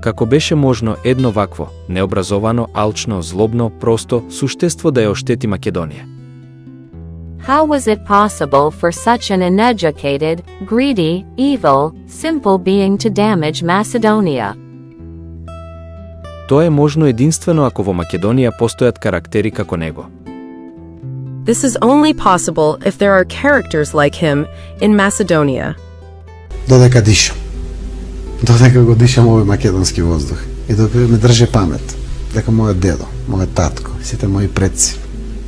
Како беше можно едно вакво, необразовано, алчно, злобно, просто суштество да ја оштети Македонија? How was it possible for such an uneducated, greedy, evil, simple being to damage Macedonia? Тоа е можно единствено ако во Македонија постојат карактери како него. This is only possible if there are characters like him in Macedonia. Додека дишам. Додека го дишам овој македонски воздух. И додека ме држе памет. Дека мојот дедо, мојот татко, сите мои предци,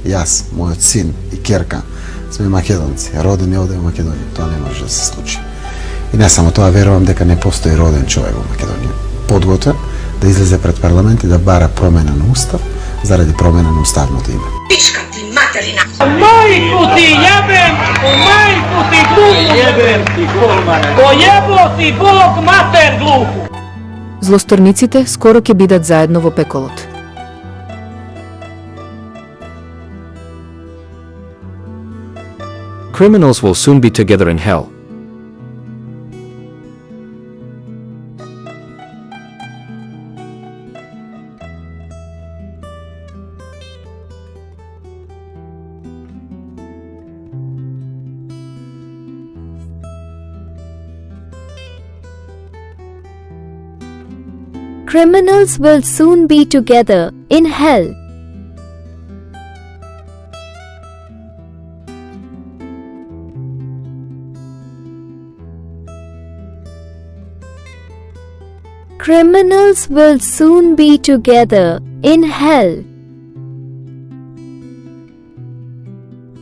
јас, мојот син и ќерка сме македонци, родени овде во Македонија. Тоа не може да се случи. И не само тоа, верувам дека не постои роден човек во Македонија подготвен да излезе пред парламент и да бара промена на устав заради промена на уставното име. Пичка ти материна! Majku ti jebem, u majku ti glupu jebem, pojebo ti Bog mater glupu! Злосторниците скоро ќе бидат заедно во пеколот. Criminals will soon be together in hell. Criminals will soon be together in hell. Criminals will soon be together in hell.